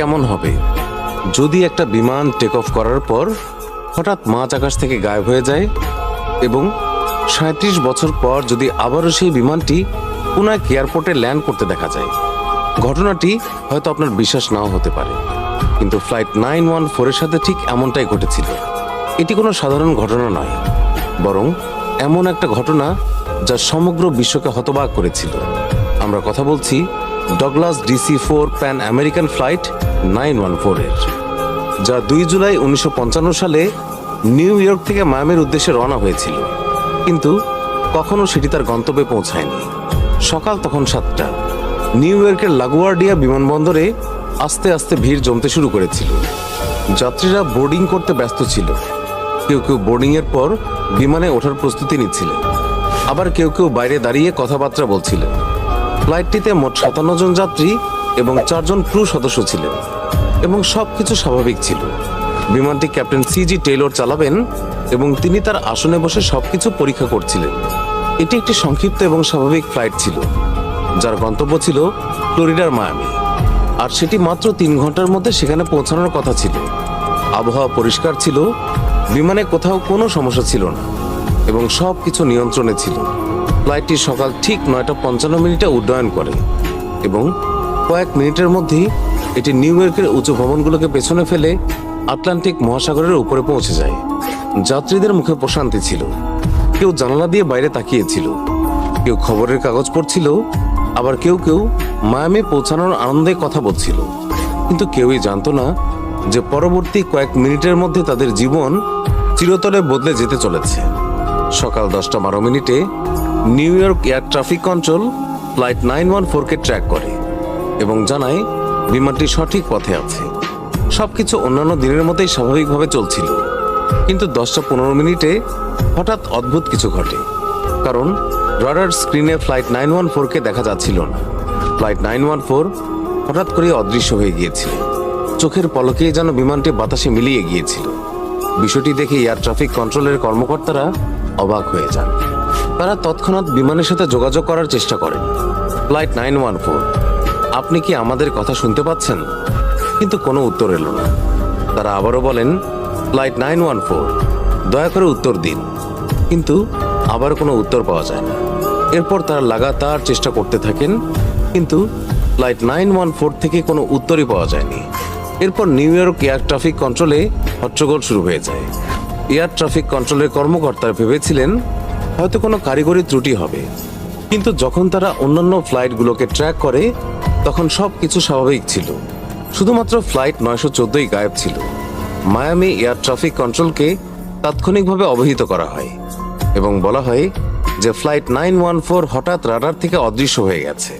কেমন হবে যদি একটা বিমান টেক অফ করার পর হঠাৎ মাঝ আকাশ থেকে গায়েব হয়ে যায় এবং ৩৭ বছর পর যদি আবারও সেই বিমানটি পুনঃ এয়ারপোর্টে ল্যান্ড করতে দেখা যায়। ঘটনাটি হয়তো আপনার বিশ্বাস নাও হতে পারে, কিন্তু ফ্লাইট 914-এর সাথে ঠিক এমনটাই ঘটেছিল। এটি কোনো সাধারণ ঘটনা নয়, বরং এমন একটা ঘটনা যা সমগ্র বিশ্বকে হতবাক করেছিল। আমরা কথা বলছি Douglas DC-4 Pan American flight 914-এর, যা 2 জুলাই 1955 সালে নিউ ইয়র্ক থেকে মায়ামির উদ্দেশ্যে রওনা হয়েছিল, কিন্তু কখনো সেটি তার গন্তব্যে পৌঁছায়নি। সকাল তখন 7টা। নিউ ইয়র্কের লাগুয়ার্ডিয়া বিমানবন্দরে আস্তে আস্তে ভিড় জমতে শুরু করেছিল। যাত্রীরা বোর্ডিং করতে ব্যস্ত ছিল। কেউ কেউ বোর্ডিংয়ের পর বিমানে ওঠার প্রস্তুতি নিচ্ছিলেন, আবার কেউ কেউ বাইরে দাঁড়িয়ে কথাবার্তা বলছিলেন। ফ্লাইটটিতে মোট 57 জন যাত্রী এবং 4 জন ক্রু সদস্য ছিলেন এবং সবকিছু স্বাভাবিক ছিল। বিমানটি ক্যাপ্টেন CG টেইলর চালাবেন এবং তিনি তার আসনে বসে সবকিছু পরীক্ষা করছিলেন। এটি একটি সংক্ষিপ্ত এবং স্বাভাবিক ফ্লাইট ছিল, যার গন্তব্য ছিল ফ্লোরিডার মায়ামি, আর সেটি মাত্র 3 ঘন্টার মধ্যে সেখানে পৌঁছানোর কথা ছিল। আবহাওয়া পরিষ্কার ছিল, বিমানে কোথাও কোনো সমস্যা ছিল না এবং সবকিছু নিয়ন্ত্রণে ছিল। ফ্লাইটটি সকাল ঠিক 9:55 উড্ডয়ন করে এবং কয়েক মিনিটের মধ্যেই এটি নিউ ইয়র্কের উঁচু ভবনগুলোকে পেছনে ফেলে আটলান্টিক মহাসাগরের উপরে পৌঁছে যায়। যাত্রীদের মুখে প্রশান্তি ছিল। কেউ জানালা দিয়ে বাইরে তাকিয়েছিল, কেউ খবরের কাগজ পড়ছিল, আবার কেউ কেউ মায়ামি পৌঁছানোর আনন্দে কথা বলছিল। কিন্তু কেউই জানতো না যে পরবর্তী কয়েক মিনিটের মধ্যে তাদের জীবন চিরতরে বদলে যেতে চলেছে। সকাল 10:12 New York air traffic control flight 914-কে ট্র্যাক করে এবং জানায় বিমানটি সঠিক পথে আছে। সবকিছু অন্যান্য দিনের মতোই স্বাভাবিকভাবে চলছিল, কিন্তু 10:15 হঠাৎ অদ্ভুত কিছু ঘটে, কারণ রাডার স্ক্রিনে ফ্লাইট 914-কে দেখা যাচ্ছিল না। ফ্লাইট 914 হঠাৎ করে অদৃশ্য হয়ে গিয়েছিল। চোখের পলকেই যেন বিমানটি বাতাসে মিলিয়ে গিয়েছিল। বিষয়টি দেখে এয়ার ট্রাফিক কন্ট্রোলের কর্মকর্তারা অবাক হয়ে যান। তারা তৎক্ষণাৎ বিমানের সাথে যোগাযোগ করার চেষ্টা করেন। ফ্লাইট 914, আপনি কি আমাদের কথা শুনতে পাচ্ছেন? কিন্তু কোনো উত্তর এলো না। তারা আবারও বলেন, ফ্লাইট 914, দয়া করে উত্তর দিন। কিন্তু আবার কোনো উত্তর পাওয়া যায় না। এরপর তারা লাগাতার চেষ্টা করতে থাকেন, কিন্তু ফ্লাইট 914 থেকে কোনো উত্তরই পাওয়া যায়নি। এরপর নিউ ইয়র্ক এয়ার ট্রাফিক কন্ট্রোলে হট্টগোল শুরু হয়ে যায়। এয়ার ট্রাফিক কন্ট্রোলের কর্মকর্তারা ভেবেছিলেন হয়তো কোনো কারিগরি ত্রুটি হবে, কিন্তু যখন তারা অন্যান্য ফ্লাইটগুলোকে ট্র্যাক করে তখন সব কিছু স্বাভাবিক ছিল। শুধুমাত্র ফ্লাইট 914-ই গায়েব ছিল। মায়ামি এয়ার ট্রাফিক কন্ট্রোলকে তাৎক্ষণিকভাবে অবহিত করা হয় এবং বলা হয় যে ফ্লাইট 914 হঠাৎ রাডার থেকে অদৃশ্য হয়ে গেছে।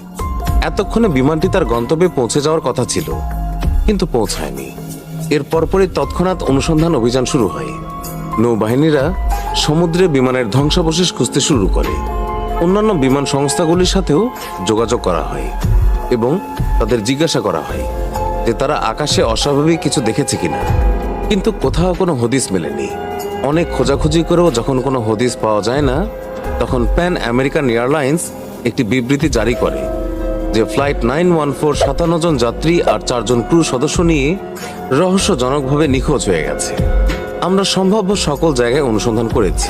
এতক্ষণে বিমানটি তার গন্তব্যে পৌঁছে যাওয়ার কথা ছিল, কিন্তু পৌঁছায়নি। এর পরপরই তৎক্ষণাৎ অনুসন্ধান অভিযান শুরু হয়। নৌবাহিনীরা সমুদ্রে বিমানের ধ্বংসাবশেষ খুঁজতে শুরু করে। অন্যান্য বিমান সংস্থাগুলির সাথেও যোগাযোগ করা হয় এবং তাদের জিজ্ঞাসা করা হয় যে তারা আকাশে অস্বাভাবিক কিছু দেখেছে কিনা, কিন্তু কোথাও কোনো হদিস মেলেনি। অনেক খোঁজাখুঁজি করেও যখন কোনো হদিস পাওয়া যায় না, তখন প্যান আমেরিকান এয়ারলাইন্স একটি বিবৃতি জারি করে যে ফ্লাইট 914 57 জন যাত্রী আর 4 জন ক্রু সদস্য নিয়ে রহস্যজনকভাবে নিখোঁজ হয়ে গেছে। আমরা সম্ভাব্য সকল জায়গায় অনুসন্ধান করেছি,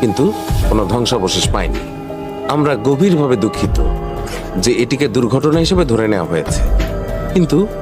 কিন্তু কোনো ধ্বংসাবশেষ পাইনি। আমরা গভীরভাবে দুঃখিত যে এটিকে দুর্ঘটনা হিসেবে ধরে নেওয়া হয়েছে, কিন্তু